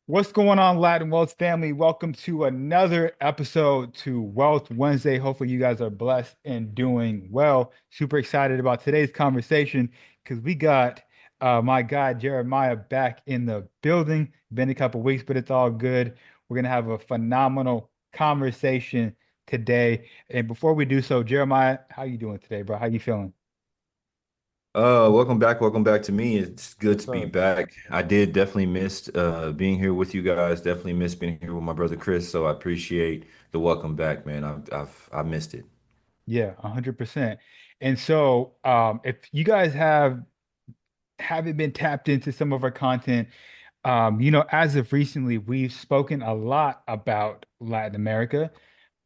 What's going on, Latin Wealth family? Welcome to another episode to Wealth Wednesday. Hopefully, you guys are blessed and doing well. Super excited about today's conversation because we got my guy Jeremiah back in the building. Been a couple weeks, but it's all good. We're gonna have a phenomenal conversation today. And before we do so, Jeremiah, how you doing today, bro? How you feeling? Welcome back. Welcome back to me. It's good to be Sir. back. I did definitely miss being here with you guys. Definitely missed being here with my brother Chris. So I appreciate the welcome back, man. I missed it. Yeah, 100%. And so, if you guys haven't been tapped into some of our content, as of recently, we've spoken a lot about Latin America,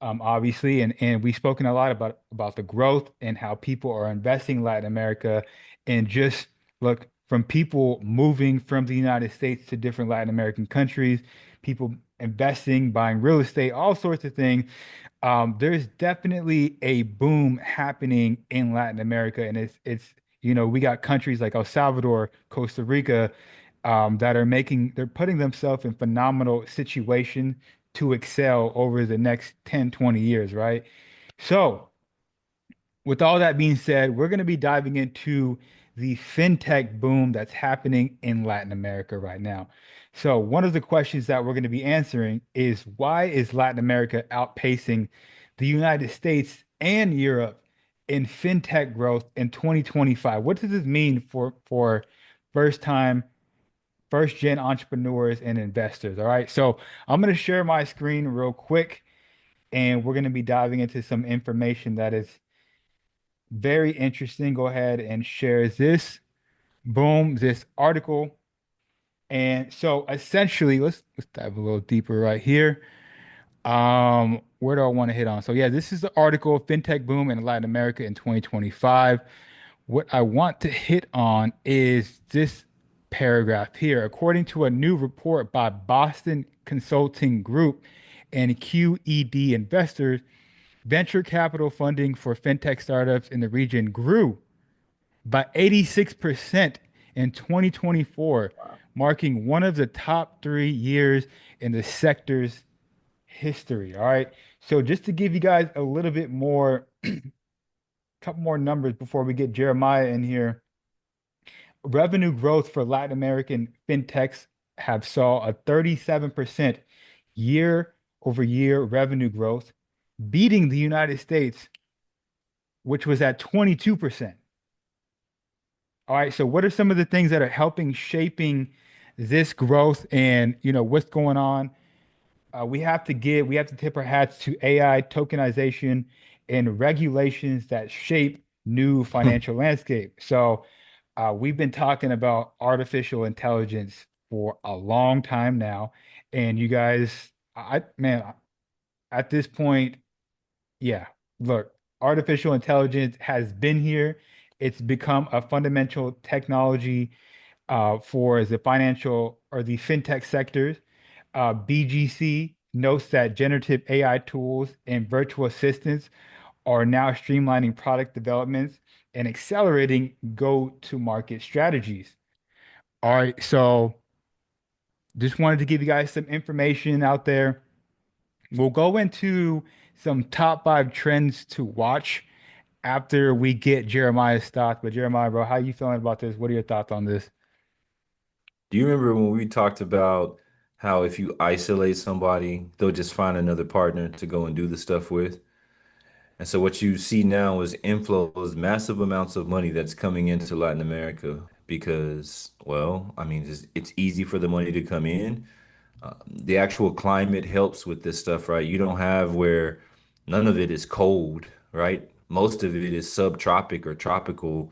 obviously, and we've spoken a lot about the growth and how people are investing in Latin America, and just look from people moving from the United States to different Latin American countries, people investing, buying real estate, all sorts of things. There's definitely a boom happening in Latin America, and we got countries like El Salvador, Costa Rica, they're putting themselves in phenomenal situation to excel over the next 10, 20 years, right? So, with all that being said, we're going to be diving into the fintech boom that's happening in Latin America right now. So, one of the questions that we're going to be answering is why is Latin America outpacing the United States and Europe in fintech growth in 2025? What does this mean for first time, first gen entrepreneurs and investors? All right. So, I'm going to share my screen real quick and we're going to be diving into some information that is very interesting. Go ahead and share this. Boom, this article. And so essentially, let's dive a little deeper right here. Where do I want to hit on? So yeah, this is the article, FinTech Boom in Latin America in 2025. What I want to hit on is this paragraph here. According to a new report by Boston Consulting Group and QED Investors, venture capital funding for fintech startups in the region grew by 86% in 2024, marking one of the top 3 years in the sector's history. All right. So just to give you guys a little bit more, couple more numbers before we get Jeremiah in here. Revenue growth for Latin American fintechs have saw a 37% year over year revenue growth, beating the United States, which was at 22%. All right, so what are some of the things that are helping shaping this growth and what's going on? We have to tip our hats to AI tokenization and regulations that shape new financial landscape. So we've been talking about artificial intelligence for a long time now, and you guys, man, at this point, yeah, look, artificial intelligence has been here. It's become a fundamental technology for the financial or the fintech sectors. BGC notes that generative AI tools and virtual assistants are now streamlining product developments and accelerating go-to-market strategies. All right, so just wanted to give you guys some information out there. We'll go into some top five trends to watch after we get Jeremiah's thoughts. But Jeremiah, bro, how you feeling about this? What are your thoughts on this? Do you remember when we talked about how if you isolate somebody, they'll just find another partner to go and do the stuff with? And so what you see now is inflows, massive amounts of money that's coming into Latin America because, well, I mean, it's easy for the money to come in. The actual climate helps with this stuff, right? You don't have where none of it is cold, right? Most of it is subtropic or tropical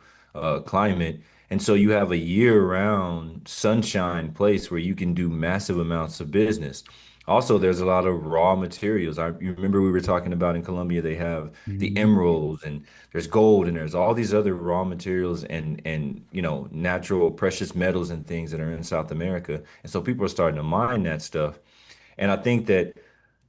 climate. And so you have a year-round sunshine place where you can do massive amounts of business. Also, there's a lot of raw materials. You remember we were talking about in Colombia, they have the Mhm. emeralds and there's gold and there's all these other raw materials and natural precious metals and things that are in South America. And so people are starting to mine that stuff. And I think that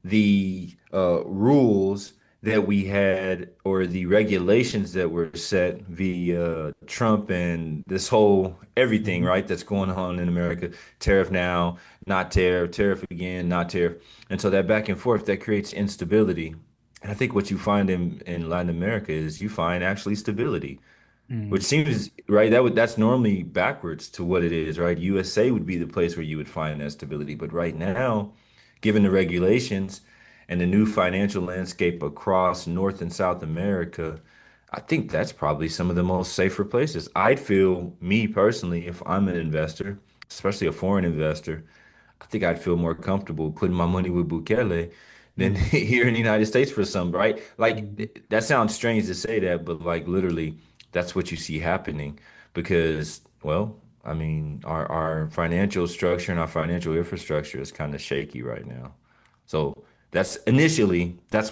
the rules that we had or the regulations that were set via Trump and this whole everything, Hmm. right, that's going on in America. Tariff now, not tariff, tariff again, not tariff. And so that back and forth, that creates instability. And I think what you find in Latin America is you find actually stability. Which Hmm. seems right. That's normally backwards to what it is, right? USA would be the place where you would find that stability. But right now, given the regulations and the new financial landscape across North and South America, I think that's probably some of the most safer places. I'd feel, me personally, if I'm an investor, especially a foreign investor, I think I'd feel more comfortable putting my money with Bukele than Hmm. here in the United States for some, right? Like Hmm. that sounds strange to say that, but like literally, that's what you see happening because, well, I mean, our financial structure and our financial infrastructure is kind of shaky right now. So that's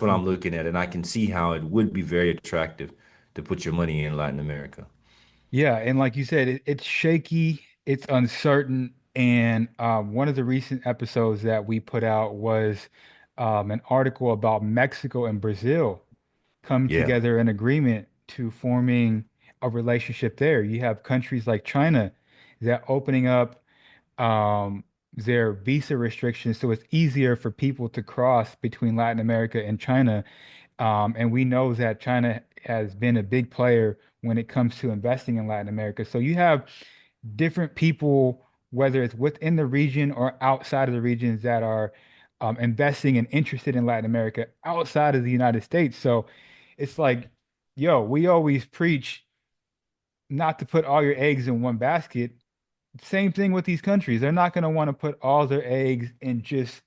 what I'm Hmm. looking at, and I can see how it would be very attractive to put your money in Latin America. Yeah, and like you said, it's shaky, it's uncertain, and one of the recent episodes that we put out was an article about Mexico and Brazil coming Yeah. together in agreement to forming a relationship there. You have countries like China that opening up their visa restrictions so it's easier for people to cross between Latin America and China. And we know that China has been a big player when it comes to investing in Latin America. So you have different people, whether it's within the region or outside of the regions, that are investing and interested in Latin America outside of the United States. So it's like, yo, we always preach not to put all your eggs in one basket. Same thing with these countries. They're not going to want to put all their eggs in just,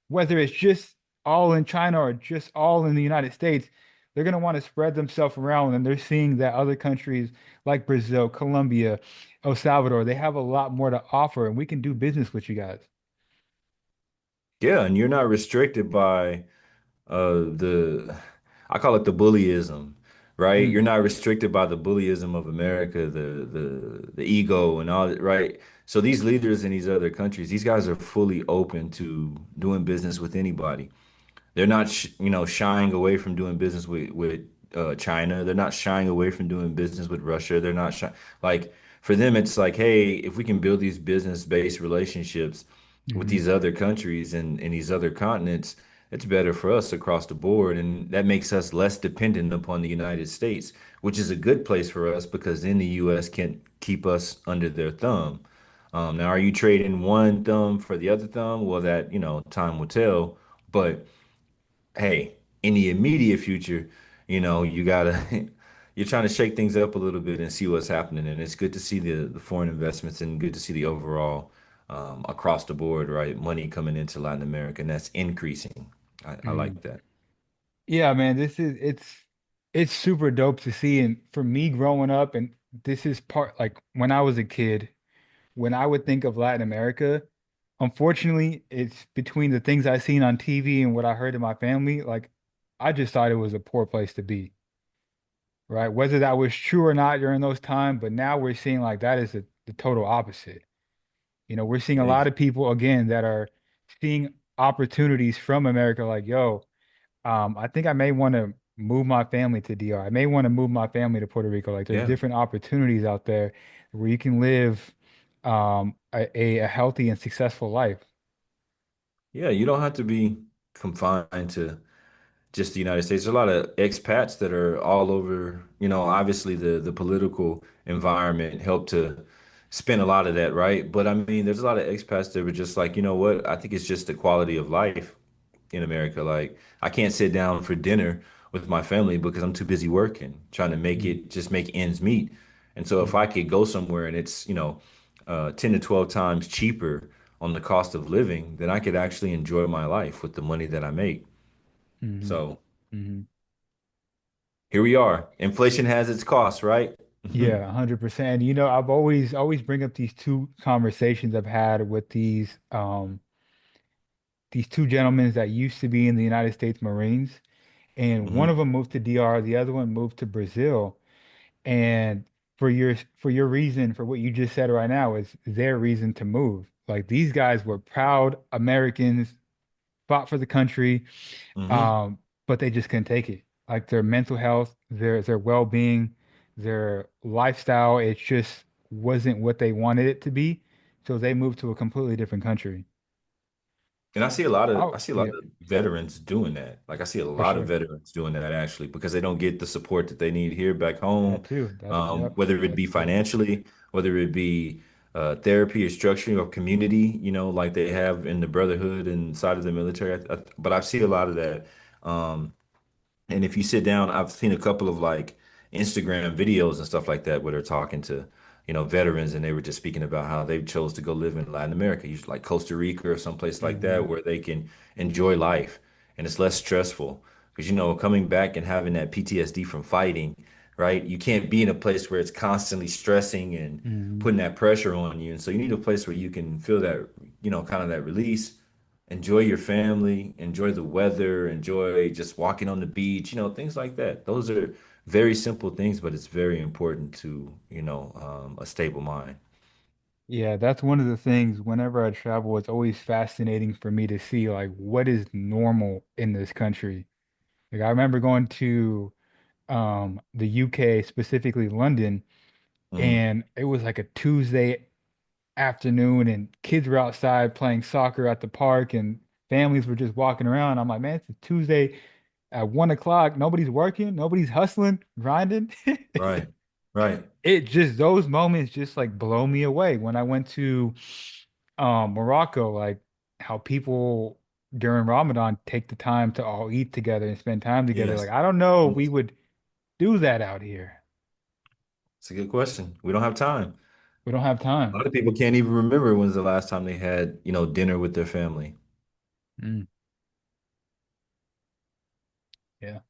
whether it's just all in China or just all in the United States, they're going to want to spread themselves around. And they're seeing that other countries like Brazil, Colombia, El Salvador, they have a lot more to offer, and we can do business with you guys. Yeah, and you're not restricted by the I call it the bullyism, right? Mm, You're not restricted by the bullyism of America, the ego and all that, right? So these leaders in these other countries, these guys are fully open to doing business with anybody. They're not, shying away from doing business with China. They're not shying away from doing business with Russia. They're not shy. Like for them, it's like, hey, if we can build these business-based relationships with mhm, these other countries and these other continents, it's better for us across the board, and that makes us less dependent upon the United States, which is a good place for us because then the U.S. can keep us under their thumb. Now, are you trading one thumb for the other thumb? Well, that, time will tell. But hey, in the immediate future, you gotta you're trying to shake things up a little bit and see what's happening. And it's good to see the foreign investments and good to see the overall across the board, right? Money coming into Latin America and that's increasing. I mhm. like that. Yeah, man, it's super dope to see. And for me growing up, and this is part like when I was a kid, when I would think of Latin America, unfortunately, it's between the things I seen on TV and what I heard in my family, like I just thought it was a poor place to be, right? Whether that was true or not during those times, but now we're seeing like that is the total opposite. We're seeing a lot Ex- of people again that are seeing opportunities from America, like, yo, I think I may want to move my family to DR. I may want to move my family to Puerto Rico. Like there's Yeah. different opportunities out there where you can live a healthy and successful life. Yeah, you don't have to be confined to just the United States. There's a lot of expats that are all over, obviously the political environment helped to spin a lot of that, right? But I mean, there's a lot of expats that were just like, you know what? I think it's just the quality of life in America. Like, I can't sit down for dinner with my family because I'm too busy working, trying to Mhm. just make ends meet. And so if I Mhm. could go somewhere and it's, 10 to 12 times cheaper on the cost of living, then I could actually enjoy my life with the money that I make. Mhm. So Mhm. here we are. Inflation has its costs, right? Yeah, 100%. I've always bring up these two conversations I've had with these two gentlemen that used to be in the United States Marines, and one Hmm. of them moved to DR, the other one moved to Brazil. And for your reason, for what you just said right now, is their reason to move. Like these guys were proud Americans, fought for the country, Hmm. um, but they just couldn't take it. like their mental health, their well-being, their lifestyle. It just wasn't what they wanted it to be. So they moved to a completely different country. And I Oh, see a lot yeah, of veterans doing that. Like I see a for lot of sure. veterans doing that actually because they don't get the support that they need here back home, That too. That's yep. whether it That's be true. financially, whether it be therapy or structuring or community, like they have in the brotherhood inside of the military. But I see a lot of that. Um, and if you sit down, I've seen a couple of like Instagram videos and stuff like that where they're talking to, veterans and they were just speaking about how they chose to go live in Latin America, usually like Costa Rica or someplace like Hmm. that where they can enjoy life and it's less stressful. Because, coming back and having that PTSD from fighting, right? You can't be in a place where it's constantly stressing and Hmm. putting that pressure on you. And so you need a place where you can feel that, kind of that release, enjoy your family, enjoy the weather, enjoy just walking on the beach, things like that. Those are very simple things, but it's very important to, a stable mind. Yeah, that's one of the things whenever I travel, it's always fascinating for me to see like what is normal in this country. Like I remember going to the UK, specifically London, Hmm. and it was like a Tuesday afternoon and kids were outside playing soccer at the park and families were just walking around. I'm like, man, it's a Tuesday at 1 o'clock. Nobody's working, nobody's hustling, grinding. Right. Right. It just those moments just like blow me away. When I went to Morocco, like how people during Ramadan take the time to all eat together and spend time together. Like Yes. I don't know if we Yes. would do that out here. It's a good question. We don't have time. We don't have A time. lot of people can't even remember when's the last time they had, dinner with their family. Mm, yeah.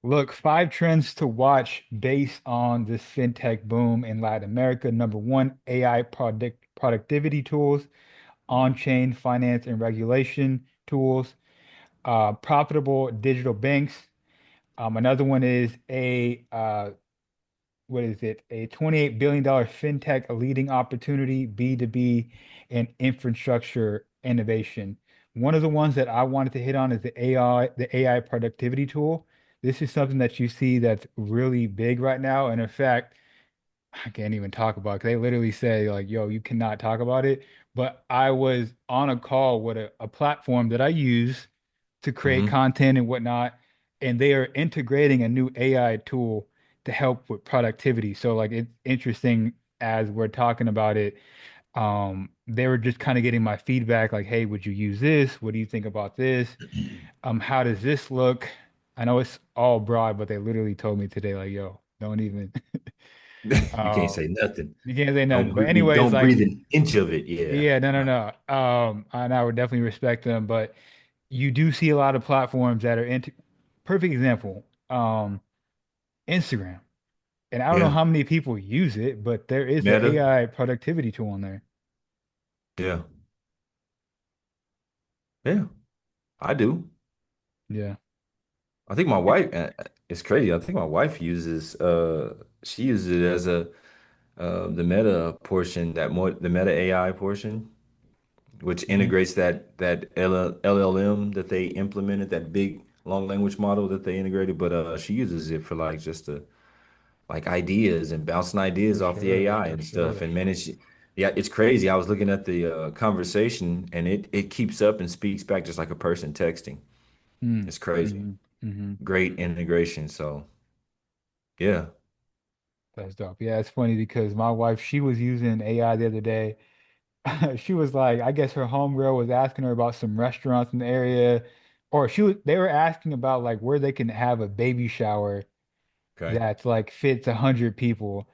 Look, 5 trends to watch based on this fintech boom in Latin America. Number one, AI productivity tools, on-chain finance and regulation tools, profitable digital banks. Another one is what is it? A $28 billion fintech, a leading opportunity, B2B, and infrastructure innovation. One of the ones that I wanted to hit on is the AI productivity tool. This is something that you see that's really big right now. And in fact, I can't even talk about it 'cause they literally say like, yo, you cannot talk about it. But I was on a call with a platform that I use to create Hmm. content and whatnot, and they are integrating a new AI tool to help with productivity. So like it's interesting as we're talking about it. They were just kind of getting my feedback, like, hey, would you use this? What do you think about this? How does this look? I know it's all broad, but they literally told me today, like, yo, don't even You can't um say nothing. you can't say nothing. Don't But breathe, anyways, don't like, breathe an inch of it. Yeah. yeah, no, no, no. And I would definitely respect them, but you do see a lot of platforms that are into perfect example, Instagram. And I don't know Yeah. how many people use it, but there is an Meta. AI productivity tool on there. Yeah. Yeah. I do. Yeah. I think my wife, it's crazy. I think my wife she uses it as the meta portion, the meta AI portion, which Hmm. integrates that LLM that they implemented, that big long language model that they integrated. But she uses it for like just like ideas and bouncing For ideas off the sure. AI For and stuff. sure. And man, yeah, it's crazy. I was looking at the conversation and it keeps up and speaks back just like a person texting. Mm. It's crazy. Hmm. Hmm. Great integration. So yeah. That's dope. Yeah, it's funny because my wife, she was using AI the other day. She was like, I guess her homegirl was asking her about some restaurants in the area, or they were asking about like where they can have a baby shower Okay. that's like fits 100 people.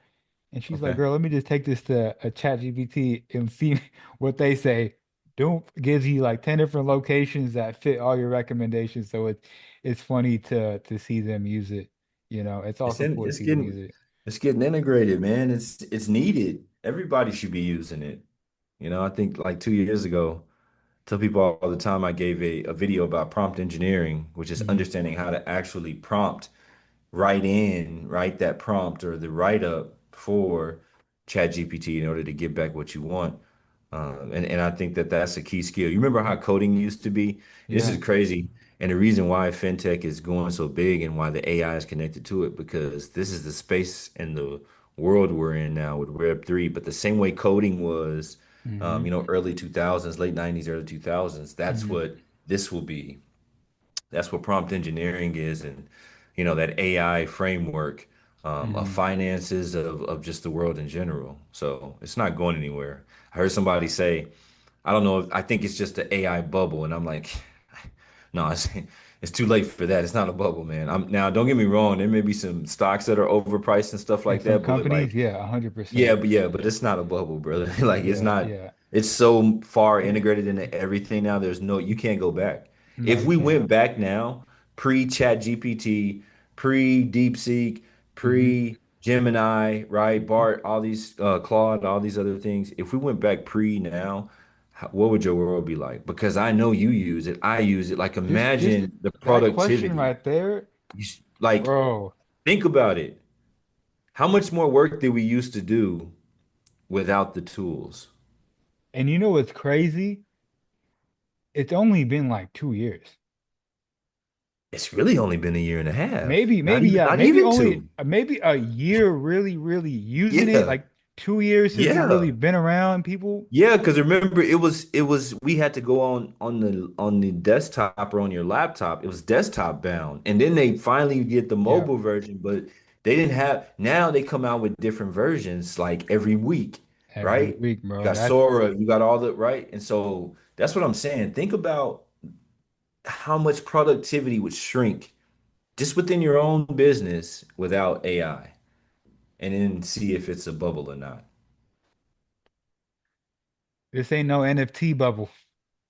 And she's like, Okay. girl, let me just take this to a chat GPT and see what they say. Don't gives you like 10 different locations that fit all your recommendations. So it's funny to see them use it. It's It's also in, cool to it's see them use getting it. it's getting integrated, man. It's needed. Everybody should be using it. I think like 2 years ago, tell people all the time I gave a video about prompt engineering, which is Hmm. understanding how to actually write that prompt or the write up for ChatGPT in order to get back what you want. And I think that that's a key skill. You remember how coding used to be? This is Yeah. crazy. And the reason why fintech is going so big and why the AI is connected to it, because this is the space and the world we're in now with Web3. But the same way coding was, Hmm. early 2000s, late 90s, early 2000s, that's Hmm. what this will be. That's what prompt engineering is, and that AI framework of Hmm. finances of just the world in general. So it's not going anywhere. I heard somebody say, I don't know, I think it's just an AI bubble, and I'm like, no, it's too late for that. It's not a bubble, man. Now, don't get me wrong, there may be some stocks that are overpriced and stuff And like some that, but companies, like yeah, 100%. yeah, but it's not a bubble, brother. Like it's Yeah, not. yeah. It's so far integrated into everything now. You can't go back. No, If you we can't. went back now, pre-Chat GPT, pre-DeepSeek, Hmm. pre-Gemini, right? Hmm. Bart, all these Claude, all these other things. If we went back pre now, what would your world be like? Because I know you use it. I use it. Like Just imagine the that question productivity. right there, Like bro. think about it. How much more work did we used to do without the tools? And you know what's crazy? It's only been like 2 years. It's really only been a year and a half. Yeah, Not maybe even only two. maybe a year really using it, Yeah. like 2 years since it's really Yeah. been around, people. Yeah, because remember it was we had to go on the desktop or on your laptop. It was desktop bound. And then they finally get the Yeah, mobile version, but they didn't have now they come out with different versions like every week, every right? week, You bro. got That's Sora, you got all the right. And so that's what I'm saying. Think about how much productivity would shrink just within your own business without AI, and then see if it's a bubble or not. this ain't no NFT bubble.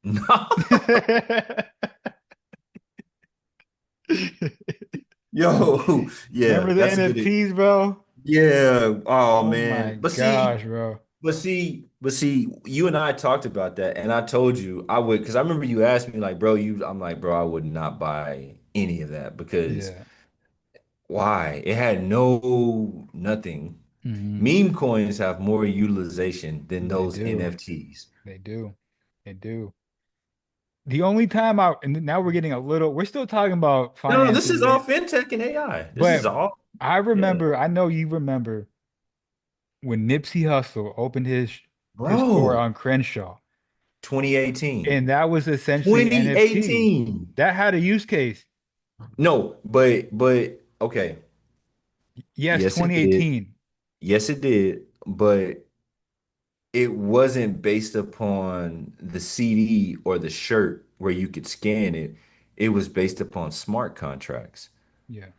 No, yo, yeah, Remember the that's a good. NFTs, bro? Yeah, oh Oh my man, but see, gosh, bro. you and I talked about that, and I told you I would, because I remember you asked me like, bro, I'm like, bro, I would not buy any of that because Yeah. why? It had no nothing. Hmm. Meme coins have more utilization than They those do. NFTs. They do. They do. The only time and now we're getting a little, we're still talking about No, no, this finances, is all right? fintech and AI. This is But all, I yeah. remember, I know you remember when Nipsey Hussle opened his store Bro, on Crenshaw, 2018. and that was essentially NFT. 2018. That had a use case. No, but okay. Yes, Yes, it did. 2018. Yes, it did. But it wasn't based upon the CD or the shirt where you could scan it. It was based upon smart contracts. Yeah.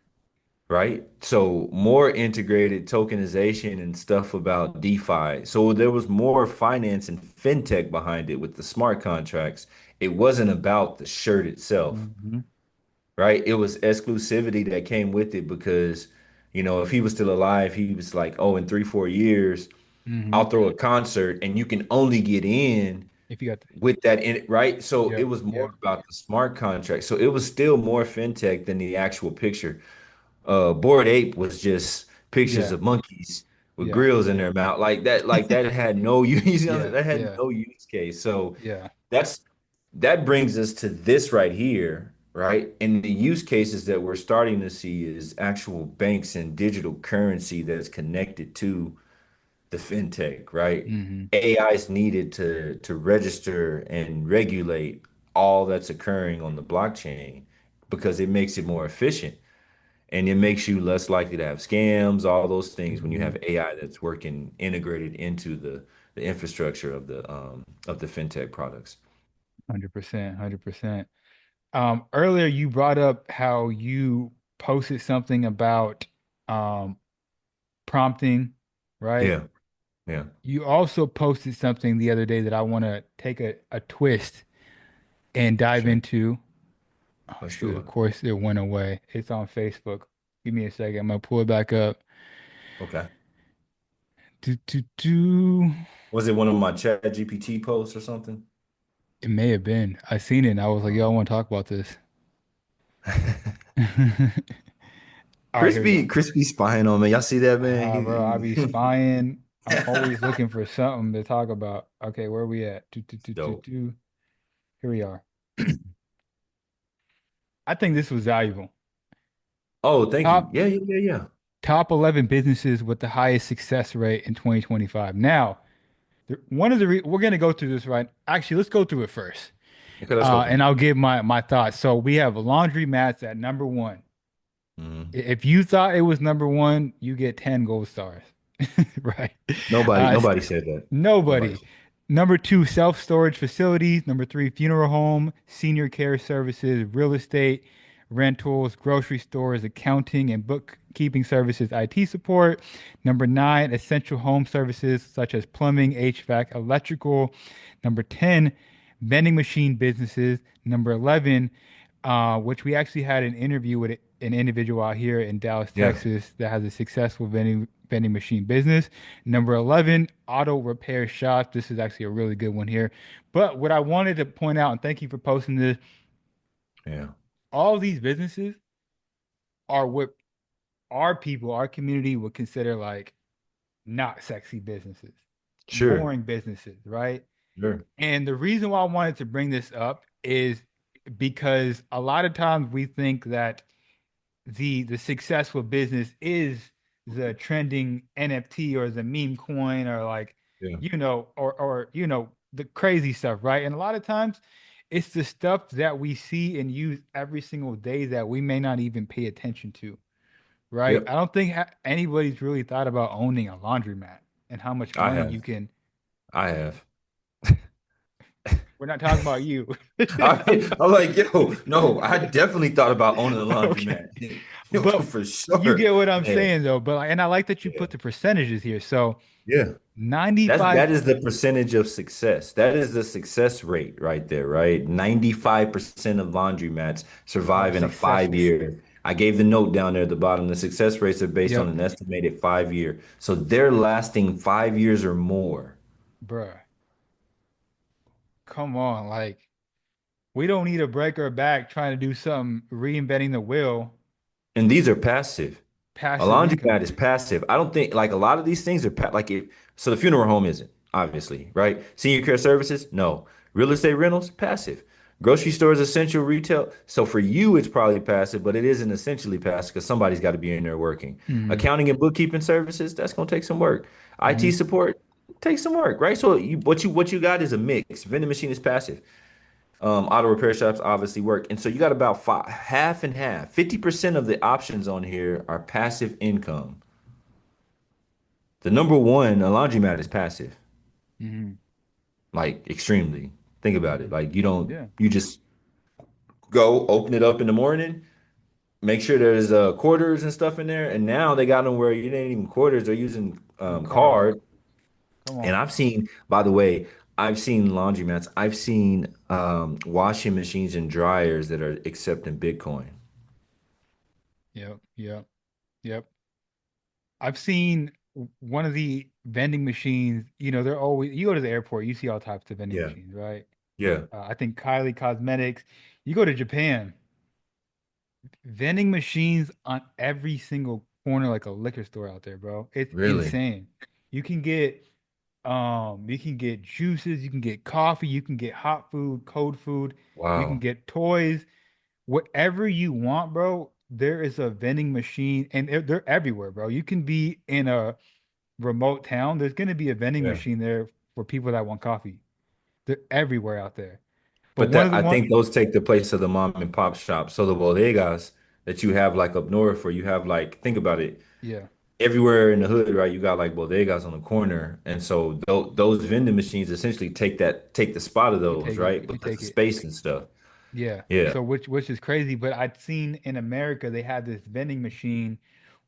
Right? So more integrated tokenization and stuff about DeFi. So there was more finance and fintech behind it with the smart contracts. It wasn't about the shirt itself, Hmm. right? It was exclusivity that came with it because, if he was still alive, he was like, oh, in 3, 4 years, Hmm. I'll throw a concert and you can only get in If you got, with that in it, right? So it yep, was more yep, about the smart contract. So it was still more fintech than the actual picture. Bored Ape was just pictures yeah, of monkeys with yeah, grills in yeah, their mouth. Like that had no use, yeah, that had yeah, no use case. So yeah. that's that brings us to this right here, right? And the use cases that we're starting to see is actual banks and digital currency that's connected to the fintech, right? Hmm. AI is needed to register and regulate all that's occurring on the blockchain because it makes it more efficient. And it makes you less likely to have scams, all those things when you Hmm. have AI that's working integrated into the infrastructure of the fintech products. 100%, 100%. Earlier you brought up how you posted something about um prompting, right? Yeah, yeah, You also posted something the other day that I want to take a twist and dive sure. into. Oh Let's shoot, do of it. course it went away. It's on Facebook. Give me a second. I'm gonna pull it back up. Okay. Do. Was it one of my chat GPT posts or something? It may have been. I seen it and I was like, yo, I Um, want to talk about this. All right, here we go. Crispy spying on me. Y'all see that, man? Bro, I be He- spying. I'm always looking for something to talk about. Okay, where we at? Dope. Here we are. I think this was valuable. Oh, thank you. Top Yeah, yeah, yeah, yeah. top 11 businesses with the highest success rate in 2025. Now, one of the we're going to go through this right. Actually, let's go through it first. Okay, let's go through And I'll give my thoughts. So we have laundry mats at number one. it. If you thought it was number one, you get 10 gold stars. Right. Nobody, Uh, nobody said that. Nobody Nobody. said Number two, self-storage facilities. Number three, funeral home, senior care services, real estate, rentals, grocery stores, accounting and bookkeeping services, IT support. Number nine, essential home services such as plumbing, HVAC, electrical. Number 10, vending machine businesses. Number 11, which we actually had an interview with an individual out here in Dallas, Yeah, Texas, that has a successful vending machine business. Number 11, auto repair shop. This is actually a really good one here. But what I wanted to point out, and thank you for posting this, yeah. all these businesses are what our people, our community would consider like not sexy businesses, Sure, boring businesses, right? sure. And the reason why I wanted to bring this up is because a lot of times we think that the successful business is the trending NFT or the meme coin or like Yeah, or the crazy stuff, right? And a lot of times it's the stuff that we see and use every single day that we may not even pay attention to, right? I yep. don't think anybody's really thought about owning a laundromat and how much I money have, you can. I have. We're not talking about you. I'm like, yo, no, I definitely thought about owning a Okay. laundromat But for you sure. get what I'm Yeah, saying though. But and I like that you yeah, put the percentages here. So yeah. That 95, is the percentage of success. That is the success rate right there, right? 95% of laundromats are survive in a successful. 5 year. I gave the note down there at the bottom. The success rates are based on Yep, an estimated 5 year. So they're lasting 5 years or more. bruh. Come on. Like, we don't need to break our back trying to do something, reinventing the wheel, And these are passive. A passive laundromat income. is passive. I don't think like a lot of these things are like it. So the funeral home isn't, obviously, right? Senior care services, no. Real estate rentals, passive. Grocery stores, essential retail. So for you, it's probably passive, but it isn't essentially passive because somebody's got to be in there working. Hmm. Accounting and bookkeeping services, that's gonna take some work. IT Hmm. support takes some work, right? So what you got is a mix. Vending machine is passive. Auto repair shops obviously work. And so you got about half and half. 50% of the options on here are passive income. The number one, a laundromat is passive, Hmm. like extremely. Think about it. Hmm. Like Yeah. you just go open it up in the morning, make sure there's quarters and stuff in there. And now they got them where you ain't even quarters, they're using The cards. card. Come And on. I've seen, by the way, I've seen laundromats, I've seen washing machines and dryers that are accepting Bitcoin. Yep. Yep. Yep. I've seen one of the vending machines, they're always, you go to the airport, you see all types of vending Yeah. machines, right? Yeah. I think Kylie Cosmetics, you go to Japan, vending machines on every single corner like a liquor store out there, bro. It's Really? insane. You can get juices, you can get coffee, you can get hot food, cold food, you can Wow. get toys, whatever you want, bro. There is a vending machine and they're everywhere, bro. You can be in a remote town, there's going to be a vending Yeah. machine there for people that want coffee. They're everywhere out there. But But one of that the I one, think those take the place of the mom and pop shops. So the bodegas that you have like up north, or you have like, think about it, yeah, everywhere in the hood, right? You got like bodegas on the corner, and so those vending machines essentially take the spot of we those, take it, right? we Because take of it. space and stuff. Yeah. Yeah. So which is crazy, but I'd seen in America they had this vending machine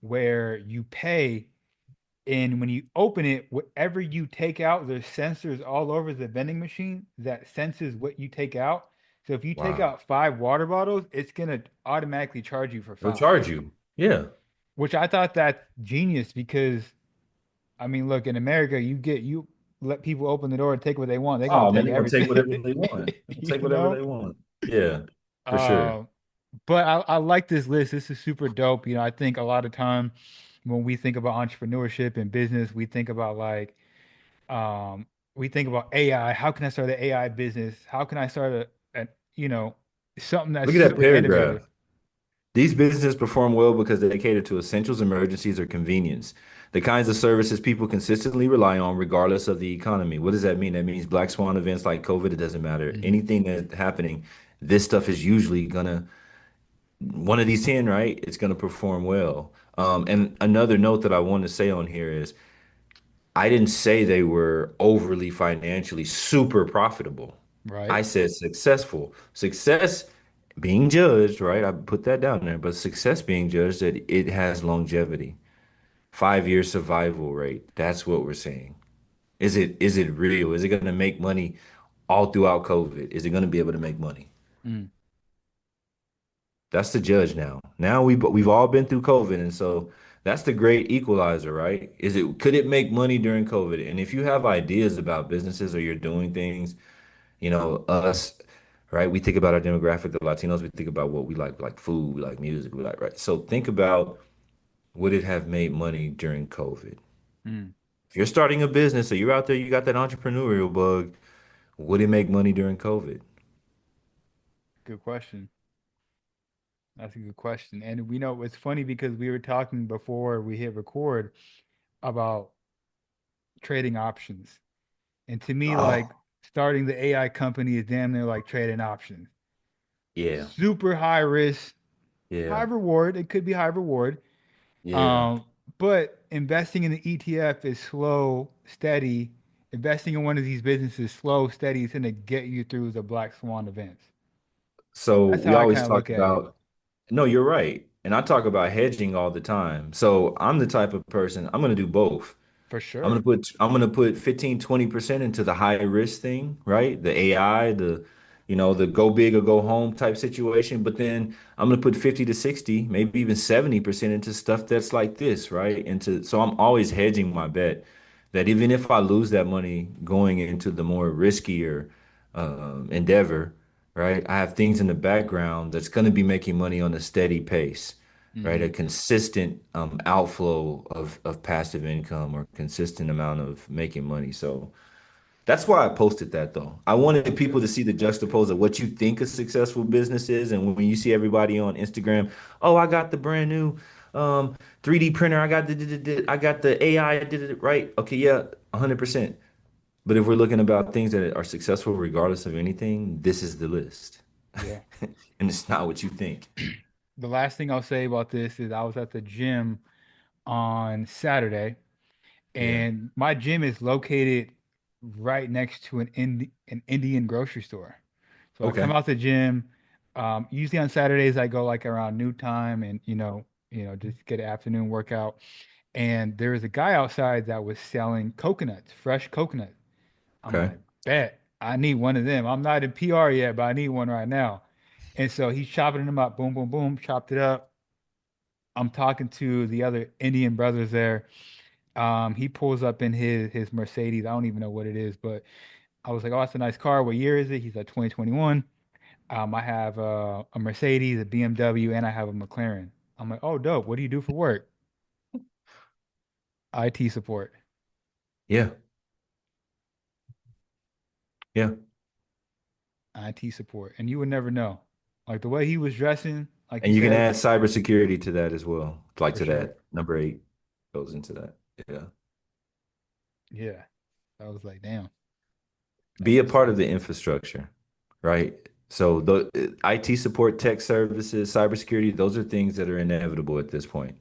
where you pay and when you open it, whatever you take out, there's sensors all over the vending machine that senses what you take out. So if you take Wow. out five water bottles, it's gonna automatically charge you for They'll five, charge you. Yeah. which I thought that's genius because I mean, look, in America, you let people open the door and take what they want. They're gonna Oh man, take they're gonna take everything, whatever they want. They're gonna you take whatever know? they want. Yeah, for sure. Um, but I like this list. This is super dope. I think a lot of time when we think about entrepreneurship and business, um, we think about AI. How can I start an AI business? How can I start a something that's Look at that super paragraph. innovative? These businesses perform well because they cater to essentials, emergencies, or convenience. The kinds of services people consistently rely on regardless of the economy. What does that mean? That means black swan events like COVID, it doesn't matter. Hmm. Anything that's happening, this stuff is usually gonna, one of these 10, right? It's gonna perform well. And another note that I want to say on here is I didn't say they were overly financially super profitable. Right. I said successful. Success being judged, right? I put that down there, but success being judged that it has longevity. 5 year survival rate. That's what we're saying. Is it real? Is it going to make money all throughout COVID? Is it going to be able to make money? Mm. That's the judge now. Now we've all been through COVID, and so that's the great equalizer, right? Could it make money during COVID? And if you have ideas about businesses or you're doing things, us, right? We think about our demographic, the Latinos, we think about what we like food, we like music, we like, right? So think about would it have made money during COVID? Mm. If you're starting a business or you're out there, you got that entrepreneurial bug, would it make money during COVID? Good question. That's a good question. And we know it's funny because we were talking before we hit record about trading options. And to me, Oh, like starting the AI company is damn near like trading options. yeah, Super high risk, high yeah, reward. It could be high reward. yeah. Um, but investing in the ETF is slow, steady. Investing in one of these businesses, slow, steady, is going to get you through the black swan events. So That's we how I always kind of talk look at it, about, no, you're right. And I talk about hedging all the time. So I'm the type of person, I'm going to do both. for sure. I'm gonna put 15, 20% into the high risk thing, right? The AI, the go big or go home type situation. But then I'm gonna put 50 to 60, maybe even 70% into stuff that's like this, right? So I'm always hedging my bet that even if I lose that money going into the more riskier endeavor, right? I have things in the background that's gonna be making money on a steady pace, right? A Hmm. consistent outflow of passive income or consistent amount of making money. So that's why I posted that though. I wanted That's people good. to see the juxtapose of what you think a successful business is. And when you see everybody on Instagram, oh, I got the brand new 3D printer, I got the AI, I did it right. Okay, yeah, 100%. But if we're looking about things that are successful regardless of anything, this is the list. Yeah. And it's not what you think. The last thing I'll say about this is I was at the gym on Saturday, Yeah. and my gym is located right next to an Indian grocery store. So I come Okay. out the gym. Usually on Saturdays I go like around noon time and just get an afternoon workout. And there was a guy outside that was selling coconuts, fresh coconuts. I'm Okay. like, bet I need one of them. I'm not in PR yet, but I need one right now. And so he's chopping them up, boom, boom, boom, chopped it up. I'm talking to the other Indian brothers there. He pulls up in his Mercedes. I don't even know what it is, but I was like, "Oh, that's a nice car. What year is it?" He's like, 2021. I have a Mercedes, a BMW, and I have a McLaren. I'm like, "Oh, dope. What do you do for work?" IT support. Yeah. Yeah. IT support. And you would never know. Like the way he was dressing, like you And you can said, add cybersecurity to that as well, like for to sure. that. Number 8 goes into that. Yeah. Yeah. I was like, damn, that's Be a part of the decisive. infrastructure, right? So the IT support, tech services, cybersecurity, those are things that are inevitable at this point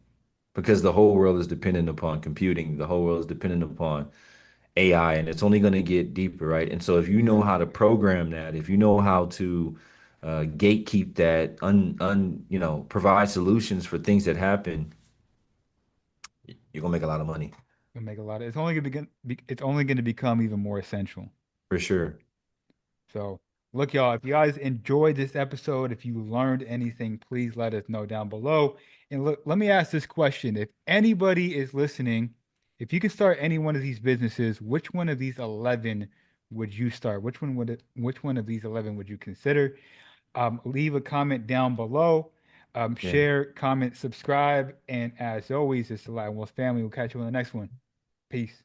because the whole world is dependent upon computing. The whole world is dependent upon AI, and it's only going to get deeper, right? And so if you know how to program that, if you know how to gatekeep that, provide solutions for things that happen, you're gonna make a lot of money Gonna make a lot of it's only it's only gonna become even more essential. for sure. So, look, y'all, if you guys enjoyed this episode, if you learned anything, please let us know down below. And look, let me ask this question. If anybody is listening, if you could start any one of these businesses, which one of these 11 would you start? Which one of these 11 would you consider? Leave a comment down below. Yeah. Share, comment, subscribe. And as always, it's the Lion Wolf family. We'll catch you on the next one. Peace.